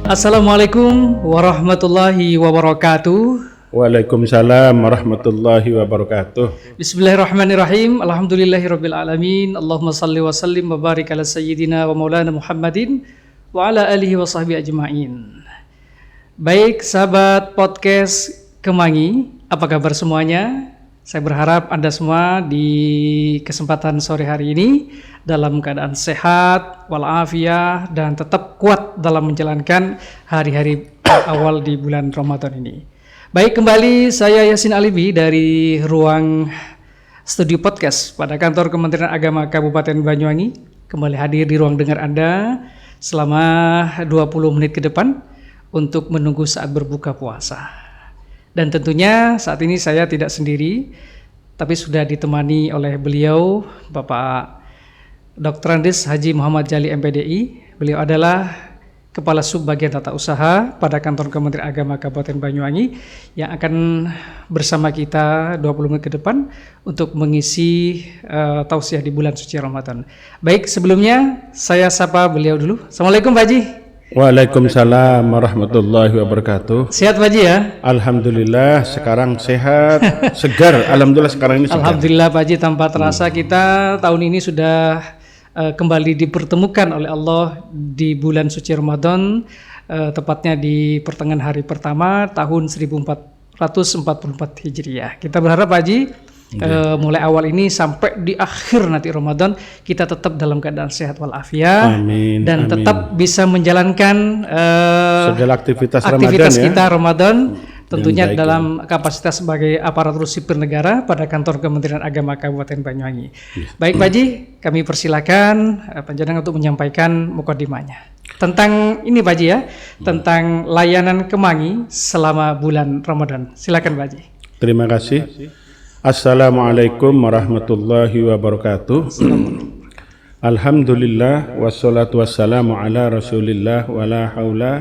Assalamualaikum warahmatullahi wabarakatuh. Waalaikumsalam warahmatullahi wabarakatuh. Bismillahirrahmanirrahim. Alhamdulillahirabbil alamin. Allahumma shalli wa sallim wa barik ala sayyidina wa maulana Muhammadin wa ala alihi wa sahbihi ajma'in. Baik sahabat podcast Kemangi, apa kabar semuanya? Saya berharap Anda semua di kesempatan sore hari ini dalam keadaan sehat, walafiat, dan tetap kuat dalam menjalankan hari-hari awal di bulan Ramadan ini. Baik, kembali saya Yasin Alibi dari ruang studio podcast pada kantor Kementerian Agama Kabupaten Banyuwangi. Kembali hadir di ruang dengar Anda selama 20 menit ke depan untuk menunggu saat berbuka puasa. Dan tentunya saat ini saya tidak sendiri, tapi sudah ditemani oleh beliau, Bapak Dr. Andes Haji Muhammad Jali MPDI. Beliau adalah Kepala Subbagian Tata Usaha pada Kantor Kementerian Agama Kabupaten Banyuwangi yang akan bersama kita 20 menit ke depan untuk mengisi tausiah di bulan suci Ramadan. Baik, sebelumnya saya sapa beliau dulu. Assalamualaikum Pak Haji. Waalaikumsalam warahmatullahi wabarakatuh. Sehat Pak Haji ya? Alhamdulillah sekarang sehat, segar. Alhamdulillah sekarang ini segar. Alhamdulillah Pak Haji, tanpa terasa kita tahun ini sudah kembali dipertemukan oleh Allah di bulan suci Ramadan, tepatnya di pertengahan hari pertama tahun 1444 Hijriah. Kita berharap Pak Haji, mulai awal ini sampai di akhir nanti Ramadan kita tetap dalam keadaan sehat walafiat dan tetap bisa menjalankan segala aktivitas Ramadan, ya. kita Ramadan tentunya dalam kapasitas sebagai aparatur sipil negara pada Kantor Kementerian Agama Kabupaten Banyuwangi. Baik Pak Haji, kami persilakan panjenengan untuk menyampaikan mukadimahnya tentang ini Pak Haji ya, tentang layanan Kemangi selama bulan Ramadan. Silakan Pak Haji. Terima kasih. Assalamualaikum warahmatullahi wabarakatuh. Alhamdulillah wassalatu wassalamu ala rasulillah wala haula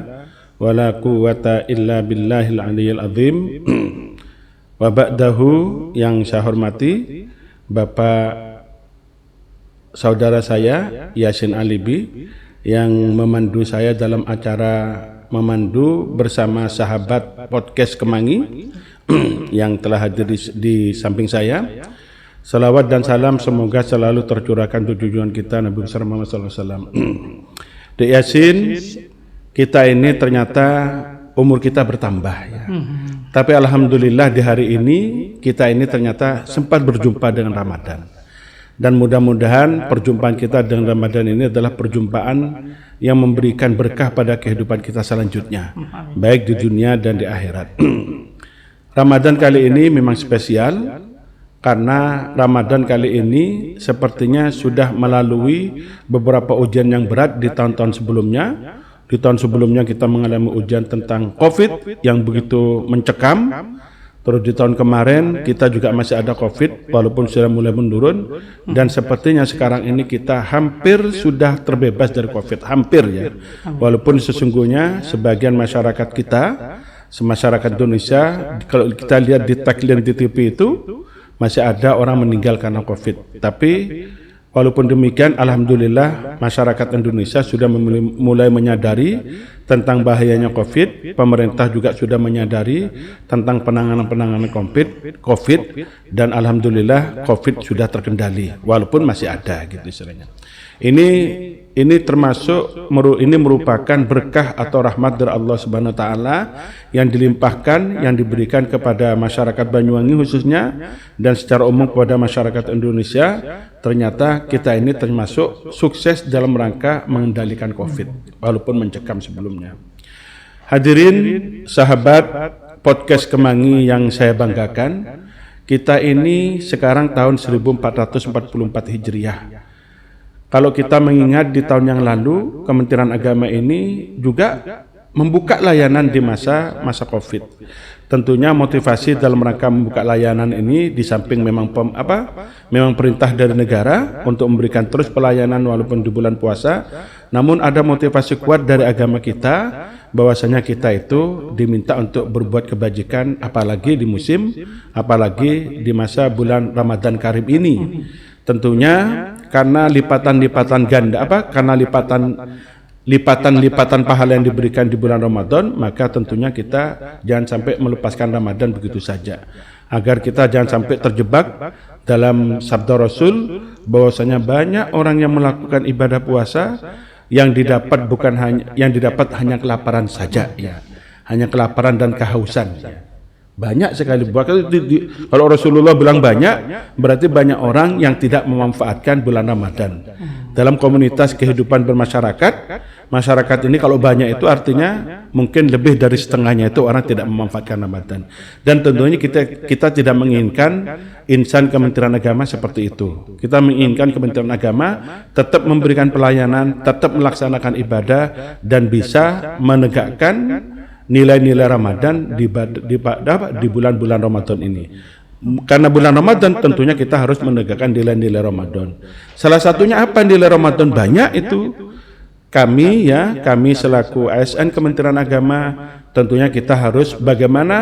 wala quwata illa billahil aliyil azim. Wa ba'dahu, yang saya hormati Bapak saudara saya Yasin Alibi yang memandu saya dalam acara memandu bersama sahabat podcast Kemangi yang telah hadir di samping saya. Salawat dan salam semoga selalu tercurahkan untuk junjungan kita Nabi besar Muhammad SAW. Dek Yasin, kita ini ternyata umur kita bertambah ya. Tapi alhamdulillah di hari ini kita ini ternyata sempat berjumpa dengan Ramadan. Dan mudah-mudahan perjumpaan kita dengan Ramadan ini adalah perjumpaan yang memberikan berkah pada kehidupan kita selanjutnya, baik di dunia dan di akhirat. Ramadan kali ini memang spesial karena Ramadan kali ini sepertinya sudah melalui beberapa ujian yang berat di tahun-tahun sebelumnya. Di tahun sebelumnya kita mengalami ujian tentang COVID yang begitu mencekam. Terus di tahun kemarin kita juga masih ada COVID walaupun sudah mulai menurun, dan sepertinya sekarang ini kita hampir sudah terbebas dari COVID, hampir ya. Walaupun sesungguhnya sebagian masyarakat kita, masyarakat Indonesia, kalau kita lihat di tagline di TV itu masih ada orang meninggal karena COVID. Tapi walaupun demikian, alhamdulillah masyarakat Indonesia sudah mulai menyadari tentang bahayanya COVID. Pemerintah juga sudah menyadari tentang penanganan COVID, dan alhamdulillah COVID sudah terkendali walaupun masih ada gitu istilahnya. Ini termasuk ini merupakan berkah atau rahmat dari Allah Subhanahu wa taala yang dilimpahkan, yang diberikan kepada masyarakat Banyuwangi khususnya dan secara umum kepada masyarakat Indonesia. Ternyata kita ini termasuk sukses dalam rangka mengendalikan COVID walaupun mencekam sebelumnya. Hadirin sahabat podcast Kemangi yang saya banggakan, kita ini sekarang tahun 1444 Hijriah. Kalau kita mengingat di tahun yang lalu, Kementerian Agama ini juga membuka layanan di masa COVID. Tentunya motivasi dalam rangka membuka layanan ini di samping memang perintah dari negara untuk memberikan terus pelayanan walaupun di bulan puasa, namun ada motivasi kuat dari agama kita bahwasanya kita itu diminta untuk berbuat kebajikan, apalagi di musim, apalagi di masa bulan Ramadan Karim ini. Tentunya karena lipatan ganda karena lipatan lipatan-lipatan pahala yang diberikan di bulan Ramadan, maka tentunya kita jangan sampai melepaskan Ramadan begitu saja. Agar kita jangan sampai terjebak dalam sabda Rasul bahwasanya banyak orang yang melakukan ibadah puasa yang didapat hanya kelaparan saja, ya. Hanya kelaparan dan kehausan. Ya. Banyak sekali. Kalau Rasulullah bilang banyak, berarti banyak orang yang tidak memanfaatkan bulan Ramadan. Dalam komunitas kehidupan bermasyarakat, masyarakat ini kalau banyak itu artinya mungkin lebih dari setengahnya itu orang tidak memanfaatkan Ramadan. Dan tentunya kita tidak menginginkan insan Kementerian Agama seperti itu. Kita menginginkan Kementerian Agama tetap memberikan pelayanan, tetap melaksanakan ibadah, dan bisa menegakkan nilai-nilai Ramadan di bulan-bulan Ramadan ini. Karena bulan Ramadan tentunya kita harus menegakkan nilai-nilai Ramadan. Salah satunya apa nilai Ramadan? Banyak itu. Kami selaku ASN Kementerian Agama tentunya kita harus bagaimana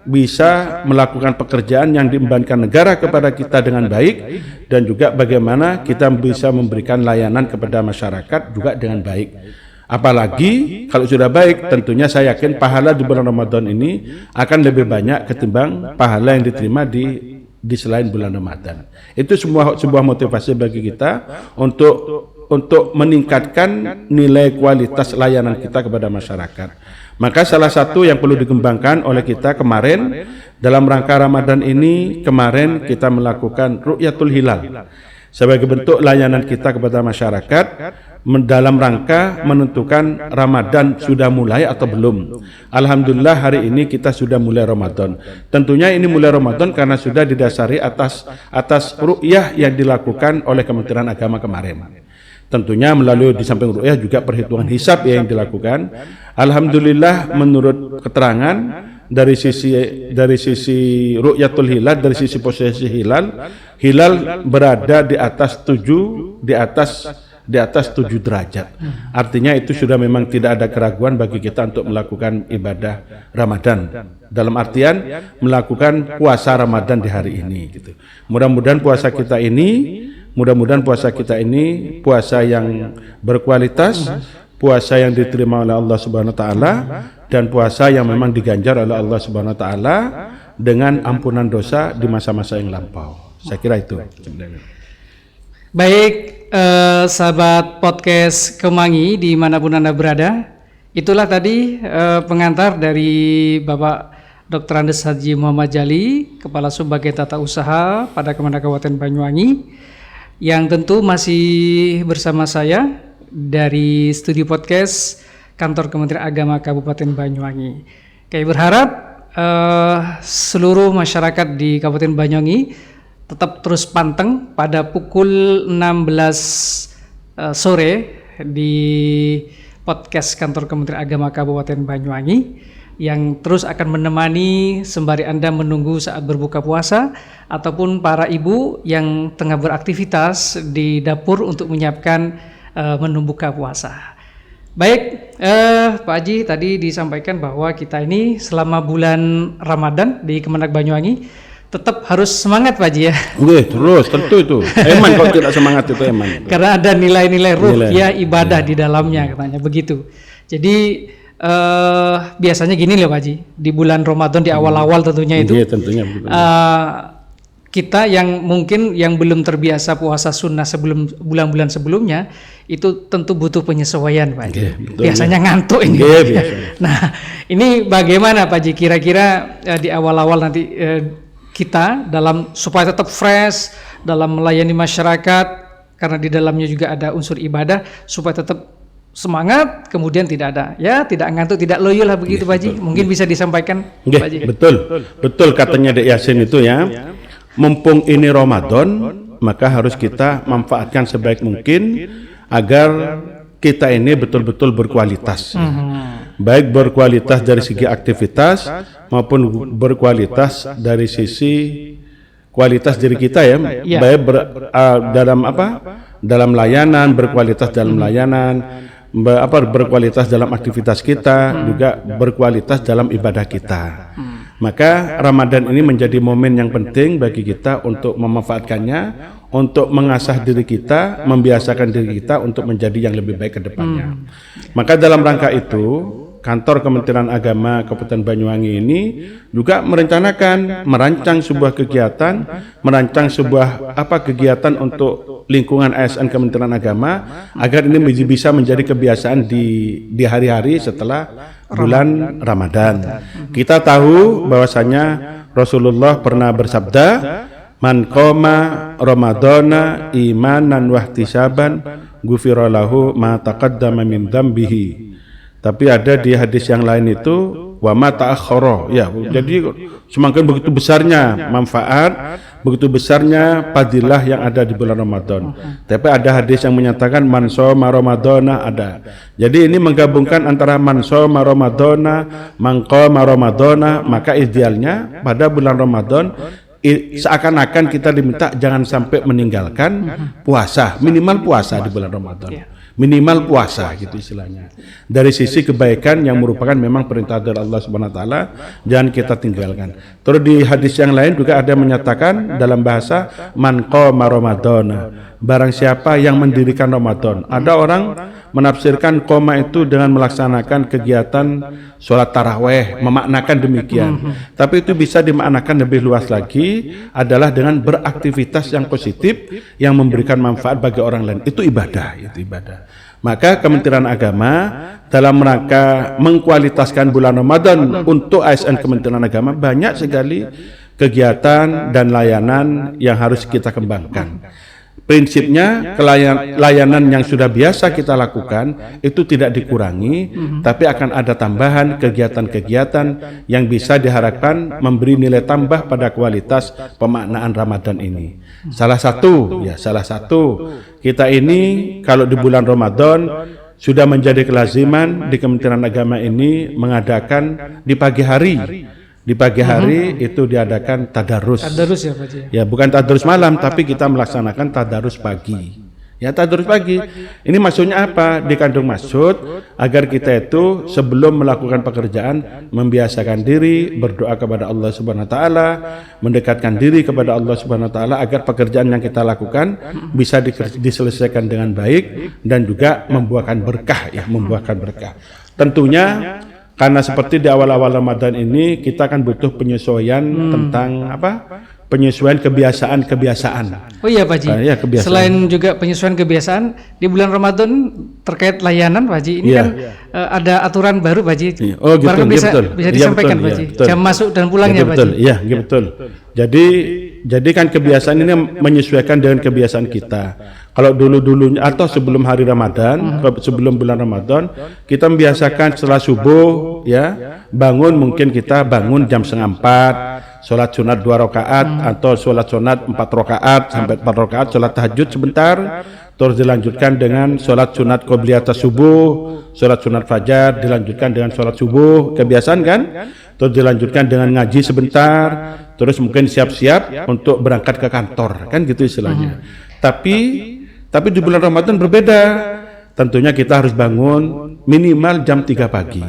bisa melakukan pekerjaan yang diembankan negara kepada kita dengan baik, dan juga bagaimana kita bisa memberikan layanan kepada masyarakat juga dengan baik. Apalagi kalau sudah baik, tentunya saya yakin pahala di bulan Ramadan ini akan lebih banyak ketimbang pahala yang diterima di selain bulan Ramadan. Itu sebuah motivasi bagi kita untuk meningkatkan nilai kualitas layanan kita kepada masyarakat. Maka salah satu yang perlu dikembangkan oleh kita kemarin dalam rangka Ramadan ini, kemarin kita melakukan Ru'yatul Hilal sebagai bentuk layanan kita kepada masyarakat dalam rangka menentukan Ramadan sudah mulai atau belum. Alhamdulillah hari ini kita sudah mulai Ramadan. Tentunya ini mulai Ramadan karena sudah didasari atas ru'yah yang dilakukan oleh Kementerian Agama kemarin. Tentunya melalui di samping ru'yah juga perhitungan hisab yang dilakukan. Alhamdulillah menurut keterangan dari sisi ru'yatul hilal, dari sisi posisi hilal berada di atas 7 derajat. Artinya itu sudah memang tidak ada keraguan bagi kita untuk melakukan ibadah Ramadan. Dalam artian melakukan puasa Ramadan di hari ini gitu. Mudah-mudahan puasa kita ini puasa yang berkualitas, puasa yang diterima oleh Allah Subhanahu wa taala, dan puasa yang memang diganjar oleh Allah Subhanahu wa taala dengan ampunan dosa di masa-masa yang lampau. Saya kira itu. Baik, sahabat podcast Kemangi dimanapun Anda berada, itulah tadi pengantar dari Bapak Dr. Andes Haji Muhammad Jali, Kepala Subbagian Tata Usaha pada Kemenag Kabupaten Banyuwangi, yang tentu masih bersama saya dari studio podcast Kantor Kementerian Agama Kabupaten Banyuwangi. Kami berharap seluruh masyarakat di Kabupaten Banyuwangi tetap terus panteng pada pukul 16 sore di podcast Kantor Kementerian Agama Kabupaten Banyuwangi yang terus akan menemani sembari Anda menunggu saat berbuka puasa ataupun para ibu yang tengah beraktivitas di dapur untuk menyiapkan menu buka puasa. Baik, Pak Haji tadi disampaikan bahwa kita ini selama bulan Ramadan di Kemenag Banyuwangi tetap harus semangat Pak Haji ya. Oke, terus tentu itu. Eman kalau tidak semangat itu eman. Karena ada nilai-nilai ruh ya ibadah di dalamnya katanya begitu. Jadi biasanya gini loh Pak Haji, di bulan Ramadan di awal-awal tentunya itu. Iya, tentunya. Kita yang mungkin yang belum terbiasa puasa sunnah sebelum bulan-bulan sebelumnya itu tentu butuh penyesuaian Pak Haji. Biasanya ngantuk ini. Nah, ini bagaimana Pak Haji kira-kira di awal-awal nanti kita dalam supaya tetap fresh dalam melayani masyarakat, karena di dalamnya juga ada unsur ibadah, supaya tetap semangat, kemudian tidak ngantuk, tidak loyo lah begitu Pak Haji. Mungkin bisa disampaikan Pak Haji. Betul katanya Dek Yasin itu ya. Mumpung ini Ramadan, maka harus kita manfaatkan sebaik mungkin agar kita ini betul-betul berkualitas. Baik berkualitas dari segi aktivitas maupun berkualitas dari sisi kualitas diri kita ya. Baik dalam layanan, berkualitas dalam layanan, berkualitas dalam aktivitas kita, juga berkualitas dalam ibadah kita. Maka Ramadan ini menjadi momen yang penting bagi kita untuk memanfaatkannya, untuk mengasah diri kita, membiasakan diri kita untuk menjadi yang lebih baik ke depannya. Maka dalam rangka itu, Kantor Kementerian Agama Kabupaten Banyuwangi ini juga merancang sebuah kegiatan, kegiatan untuk lingkungan ASN Kementerian Agama agar ini bisa menjadi kebiasaan di hari-hari setelah bulan Ramadan. Kita tahu bahwasanya Rasulullah pernah bersabda, "Man qoma Ramadana imanan wahtisaban ghufira lahu ma taqaddama min dzambihi." Tapi ada di hadis yang lain itu wa ma ta'akhkhara. Ya, jadi semakin begitu besarnya manfaat, begitu besarnya fadilah yang ada di bulan Ramadan. Tapi ada hadis yang menyatakan man shoma ramadhana ada. Jadi ini menggabungkan antara man shoma ramadhana, man qama ramadhana, maka idealnya pada bulan Ramadan seakan-akan kita diminta jangan sampai meninggalkan puasa, minimal puasa di bulan Ramadan. Minimal puasa gitu istilahnya. Dari sisi kebaikan yang merupakan memang perintah dari Allah Subhanahu wa taala, jangan kita tinggalkan. Terus di hadis yang lain juga ada menyatakan dalam bahasa man qama ramadhana, barang siapa yang mendirikan Ramadan. Ada orang menafsirkan qoma itu dengan melaksanakan kegiatan sholat taraweh, memaknakan demikian. Tapi itu bisa dimaknakan lebih luas lagi adalah dengan beraktivitas yang positif yang memberikan manfaat bagi orang lain. Itu ibadah, itu ibadah. Maka Kementerian Agama dalam rangka mengkualitaskan bulan Ramadan untuk ASN Kementerian Agama banyak sekali kegiatan dan layanan yang harus kita kembangkan. Prinsipnya layanan yang sudah biasa kita lakukan itu tidak dikurangi, tapi akan ada tambahan kegiatan-kegiatan yang bisa diharapkan memberi nilai tambah pada kualitas pemaknaan Ramadan ini. Salah satu kita ini kalau di bulan Ramadan sudah menjadi kelaziman di Kementerian Agama ini mengadakan di pagi hari. Di pagi hari itu diadakan tadarus. Tadarus ya Pak Haji? Ya, bukan tadarus malam, tapi kita melaksanakan tadarus pagi. Ya, tadarus pagi. Ini maksudnya apa? Dikandung maksud agar kita itu sebelum melakukan pekerjaan membiasakan diri berdoa kepada Allah Subhanahu wa taala, mendekatkan diri kepada Allah Subhanahu wa taala agar pekerjaan yang kita lakukan bisa diselesaikan dengan baik dan juga membuahkan berkah ya, membuahkan berkah. Tentunya karena seperti di awal-awal Ramadan ini kita akan butuh penyesuaian tentang penyesuaian kebiasaan. Oh iya Pak Haji, ya, selain juga penyesuaian kebiasaan di bulan Ramadan terkait layanan Pak Haji, ini ada aturan baru Pak Haji. Oh gitu, bisa disampaikan Pak Haji, jam masuk dan pulangnya Pak Haji. Iya, betul. Jadi kan kebiasaan ini menyesuaikan dengan kebiasaan kita. Kalau dulunya atau sebelum hari Ramadan, sebelum bulan Ramadan, kita membiasakan setelah subuh ya, mungkin kita bangun jam 3:30, sholat sunat 2 rakaat atau sholat sunat 4 rakaat sampai 4 rakaat, sholat tahajud sebentar, terus dilanjutkan dengan sholat sunat qobliyah subuh, sholat sunat fajar, dilanjutkan dengan sholat subuh, kebiasaan kan? Terus dilanjutkan dengan ngaji sebentar, terus mungkin siap-siap untuk berangkat ke kantor, kan gitu istilahnya. Tapi di bulan Ramadan berbeda. Tentunya kita harus bangun minimal jam 3 pagi.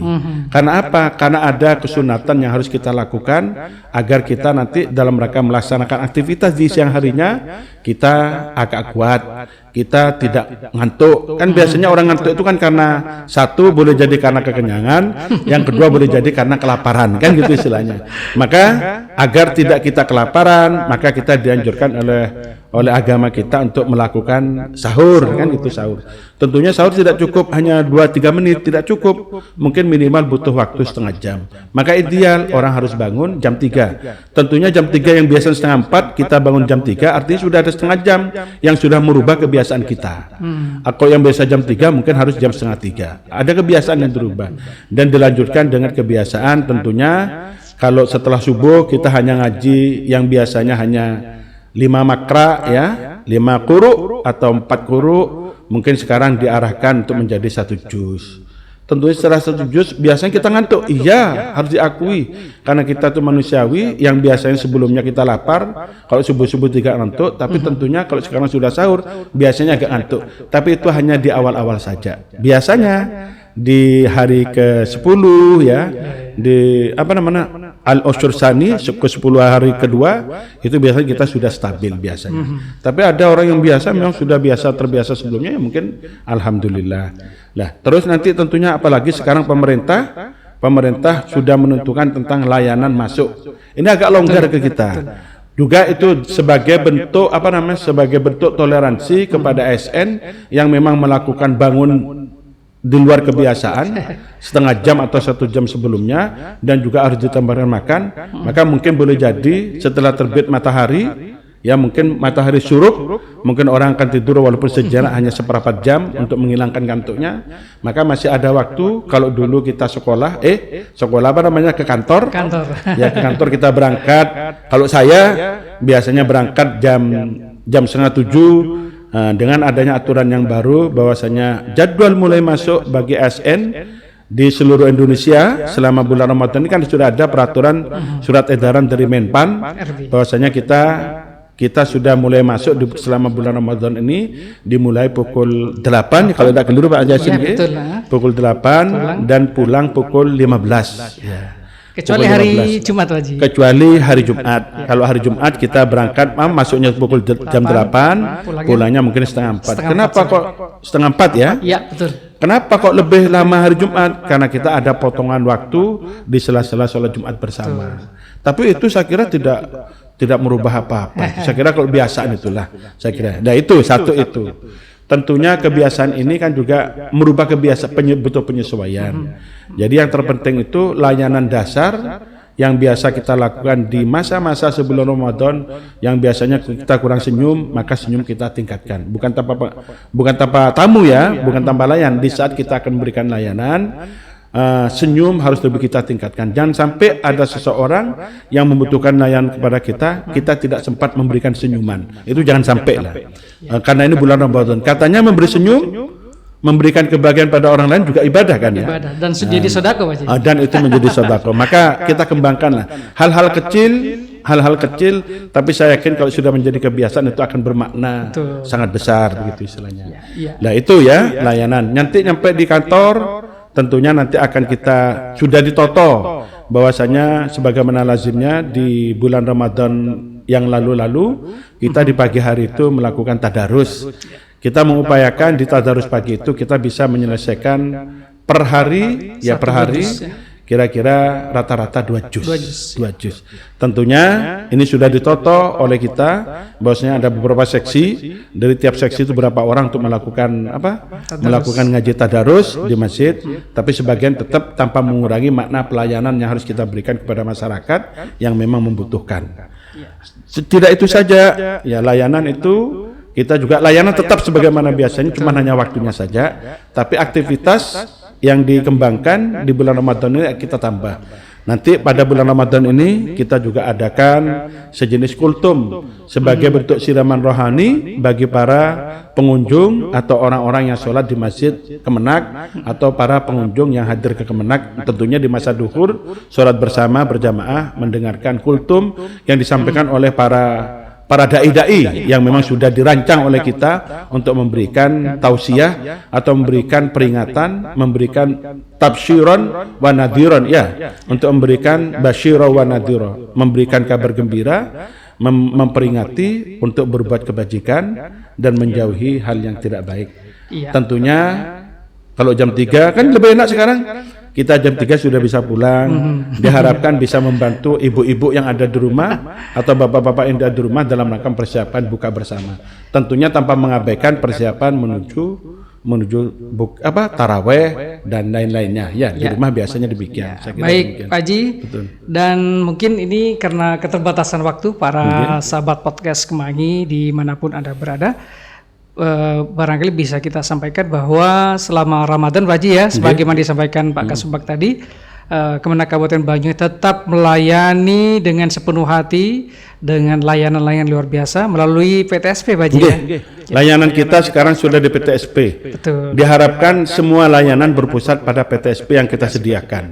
Karena apa? Karena ada kesunatan yang harus kita lakukan agar kita nanti dalam rangka melaksanakan aktivitas di siang harinya kita agak kuat, kita tidak ngantuk. Kan biasanya orang ngantuk itu kan karena satu boleh jadi karena kekenyangan, yang kedua boleh jadi karena kelaparan, kan gitu istilahnya. Maka agar tidak kita kelaparan, maka kita dianjurkan oleh agama kita untuk melakukan sahur, kan gitu sahur. Tentunya sahur tidak cukup hanya 2-3 menit, tidak cukup. Mungkin minimal butuh waktu setengah jam. Maka ideal orang harus bangun jam 3. Tentunya jam 3 yang biasa 3:30, kita bangun jam 3, artinya sudah ada setengah jam yang sudah merubah kebiasaan kita. Atau yang biasa jam 3 mungkin harus jam 2:30. Ada kebiasaan yang berubah. Dan dilanjutkan dengan kebiasaan tentunya kalau setelah subuh kita hanya ngaji yang biasanya hanya 5 makra ya, 5 quru atau 4 quru, mungkin sekarang diarahkan untuk menjadi 1 juz. Tentunya setelah 1 juz biasanya kita ngantuk. Iya, harus diakui karena kita itu manusiawi yang biasanya sebelumnya kita lapar, kalau subuh-subuh tidak ngantuk, tapi tentunya kalau sekarang sudah sahur biasanya agak ngantuk. Tapi itu hanya di awal-awal saja. Biasanya di hari ke-10 ya, di al-usyur tsani ke 10 hari kedua itu biasanya kita sudah stabil biasanya. Tapi ada orang yang biasa memang sudah terbiasa sebelumnya ya mungkin alhamdulillah. Nah, terus nanti tentunya apalagi sekarang pemerintah sudah menentukan tentang layanan masuk. Ini agak longgar ke kita. Juga itu sebagai bentuk sebagai bentuk toleransi kepada ASN yang memang melakukan bangun di luar kebiasaan setengah jam atau 1 jam sebelumnya dan juga harus ditambahkan makan, maka mungkin boleh jadi setelah terbit matahari ya mungkin matahari syuruk, mungkin orang akan tidur walaupun sejenak hanya seperempat jam untuk menghilangkan ngantuknya, maka masih ada waktu. Kalau dulu kita sekolah ke kantor ya ke kantor kita berangkat, kalau saya biasanya berangkat jam 6:30. Dengan adanya aturan yang baru bahwasanya jadwal mulai masuk bagi ASN di seluruh Indonesia selama bulan Ramadan ini kan sudah ada peraturan surat edaran dari Menpan bahwasanya kita sudah mulai masuk selama bulan Ramadan ini dimulai pukul 8 kalau tidak keliru Pak Jasin pukul 8 dan pulang pukul 15 ya. Kecuali hari Jumat Haji. Kecuali hari Jumat. Kalau hari Jumat kita berangkat masuknya pukul jam 8, pulangnya mungkin setengah 4. Kenapa kok setengah 4 ya? Iya, betul. Kenapa kok lebih lama hari Jumat? Karena kita ada potongan waktu di sela-sela sholat Jumat bersama. Tapi itu saya kira tidak merubah apa-apa. Saya kira kalau kebiasaan itulah. Saya kira. Nah itu satu itu. Tentunya kebiasaan ini kan juga merubah kebiasaan betul penyesuaian. Jadi yang terpenting itu layanan dasar yang biasa kita lakukan di masa-masa sebelum Ramadan yang biasanya kita kurang senyum, maka senyum kita tingkatkan. Bukan tanpa tamu ya, bukan tanpa layan. Di saat kita akan memberikan layanan, senyum harus lebih kita tingkatkan. Jangan sampai ada seseorang yang membutuhkan layanan kepada kita tidak sempat memberikan senyuman. Itu jangan sampai lah. Karena ini bulan Ramadan. Katanya memberi senyum, memberikan kebahagiaan pada orang lain juga ibadah kan ya. Ibadah dan menjadi sedekah Pak. Dan itu menjadi sedekah. Maka kita kembangkanlah hal-hal kecil, tapi saya yakin kalau sudah menjadi kebiasaan itu akan bermakna sangat besar begitu istilahnya. Nah itu ya layanan. Nanti nyampe di kantor tentunya nanti akan kita sudah ditoto bahwasanya sebagaimana lazimnya di bulan Ramadan yang lalu-lalu kita di pagi hari itu melakukan tadarus. Kita mengupayakan di tadarus pagi itu kita bisa menyelesaikan per hari kira-kira rata-rata 2 juz. Tentunya ini sudah ditoto oleh kita bahwasanya ada beberapa seksi, dari tiap seksi itu berapa orang untuk melakukan melakukan ngaji tadarus di masjid, tapi sebagian tetap tanpa mengurangi makna pelayanan yang harus kita berikan kepada masyarakat yang memang membutuhkan. Tidak itu saja ya, layanan itu kita juga layanan tetap sebagaimana biasanya, cuma hanya waktunya saja, tapi aktivitas yang dikembangkan di bulan Ramadan ini kita tambah. Nanti pada bulan Ramadan ini kita juga adakan sejenis kultum sebagai bentuk siraman rohani bagi para pengunjung atau orang-orang yang sholat di Masjid Kemenak atau para pengunjung yang hadir ke Kemenak, tentunya di masa duhur sholat bersama berjamaah mendengarkan kultum yang disampaikan oleh para dai-dai yang memang sudah dirancang oleh kita untuk memberikan tausiah atau memberikan peringatan, memberikan tabsyiron wa nadhiron ya, untuk memberikan basyira wa nadhira, memberikan kabar gembira, memperingati untuk berbuat kebajikan dan menjauhi hal yang tidak baik. Tentunya kalau jam 3 kan lebih enak sekarang. Kita jam 3 sudah bisa pulang. Diharapkan bisa membantu ibu-ibu yang ada di rumah atau bapak-bapak yang ada di rumah dalam rangka persiapan buka bersama. Tentunya tanpa mengabaikan persiapan menuju taraweh dan lain-lainnya. Ya, di rumah biasanya demikian. Saya kira baik, demikian. Pak Haji. Betul. Dan mungkin ini karena keterbatasan waktu para sahabat podcast Kemangi dimanapun Anda berada, barangkali bisa kita sampaikan bahwa selama Ramadan Pak Haji ya, sebagaimana disampaikan Pak Kasubag tadi, Kemenak Kabupaten Banyuwangi tetap melayani dengan sepenuh hati dengan layanan-layanan luar biasa melalui PTSP Pak Haji ya. Layanan kita sekarang sudah di PTSP. Betul. Diharapkan semua layanan berpusat pada PTSP yang kita sediakan.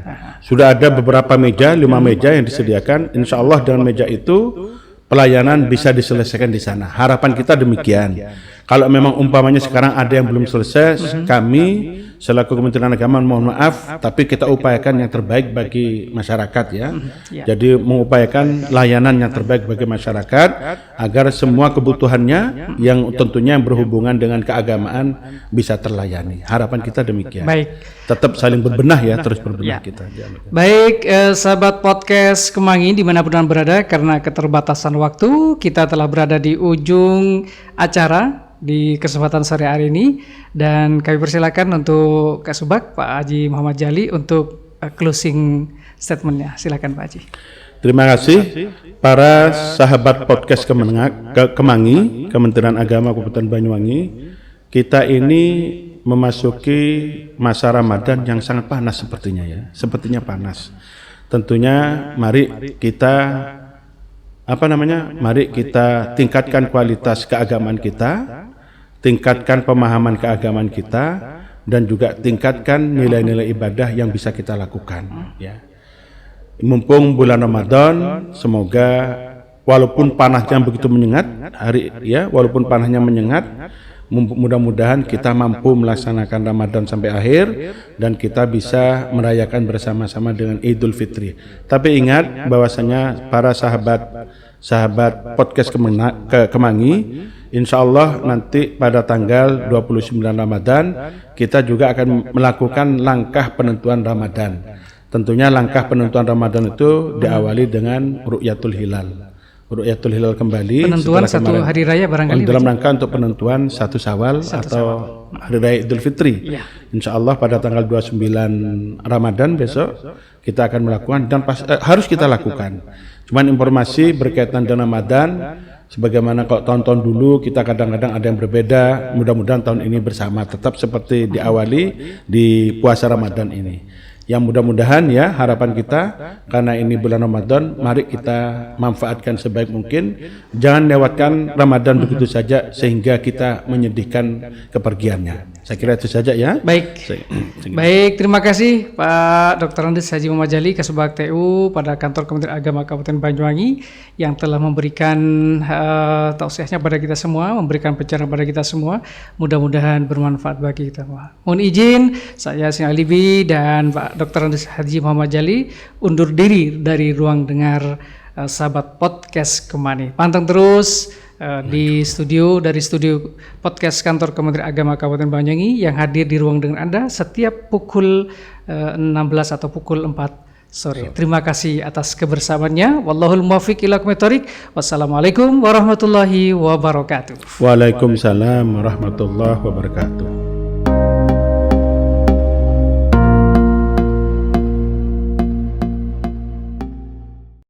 Sudah ada beberapa meja, 5 meja yang disediakan. Insya Allah dengan meja itu pelayanan bisa diselesaikan di sana. Harapan kita demikian. Kalau memang umpamanya sekarang ada yang belum selesai, kami selaku Kementerian Agama mohon maaf, tapi kita upayakan yang terbaik bagi masyarakat ya. Jadi mengupayakan layanan yang terbaik bagi masyarakat agar semua kebutuhannya yang tentunya yang berhubungan dengan keagamaan bisa terlayani. Harapan kita demikian. Baik. Tetap saling berbenah ya, terus berbenah kita. Baik, sahabat podcast Kemangi dimanapun Anda berada, karena keterbatasan waktu kita telah berada di ujung acara di kesempatan sore hari ini, dan kami persilakan untuk Kak Subag, Pak Haji Muhammad Jali untuk closing statementnya. Silakan Pak Haji. Terima kasih para sahabat podcast Kemangi, Kementerian Agama Kabupaten Banyuwangi. Kita ini memasuki masa Ramadan yang sangat panas sepertinya ya, sepertinya panas. Tentunya mari kita mari kita tingkatkan kualitas keagamaan kita, tingkatkan pemahaman keagamaan kita, dan juga tingkatkan nilai-nilai ibadah yang bisa kita lakukan ya. Mumpung bulan Ramadan, semoga walaupun panasnya begitu menyengat walaupun panasnya menyengat, mudah-mudahan kita mampu melaksanakan Ramadan sampai akhir dan kita bisa merayakan bersama-sama dengan Idul Fitri. Tapi ingat bahwasanya para sahabat podcast Kemangi, insya Allah nanti pada tanggal 29 Ramadan kita juga akan melakukan langkah penentuan Ramadan. Tentunya langkah penentuan Ramadan itu diawali dengan Ru'yatul Hilal. Ru'yatul Hilal kembali. Penentuan satu hari raya barangkali. Dalam rangka untuk penentuan satu Syawal atau hari raya Idul Fitri. Ya. Insya Allah pada tanggal 29 Ramadan besok kita akan melakukan dan harus kita lakukan. Cuman informasi berkaitan dengan Ramadan, sebagaimana kalau tahun-tahun dulu kita kadang-kadang ada yang berbeda, mudah-mudahan tahun ini bersama tetap seperti diawali di puasa Ramadan ini. Yang mudah-mudahan ya harapan kita, karena ini bulan Ramadan, mari kita manfaatkan sebaik mungkin, jangan lewatkan Ramadan begitu saja sehingga kita menyedihkan kepergiannya. Saya kira itu saja ya. Baik. Baik, terima kasih Pak Dr. Andes Haji Muhammad Jali, Kasubag TU pada kantor Kementerian Agama Kabupaten Banyuwangi yang telah memberikan tausiahnya pada kita semua, memberikan pencerahan pada kita semua. Mudah-mudahan bermanfaat bagi kita semua. Mohon izin, saya Sin Alibi dan Pak Dr. Andes Haji Muhammad Jali undur diri dari ruang dengar sahabat podcast Kemangi. Pantang terus dari studio podcast kantor Kementerian Agama Kabupaten Banyuwangi yang hadir di ruang dengar Anda setiap pukul 16 atau pukul 4 sore. Terima kasih atas kebersamaannya. Wallahul muwaffiq ila aqwamit thoriq. Wassalamualaikum warahmatullahi wabarakatuh. Waalaikumsalam warahmatullahi wabarakatuh.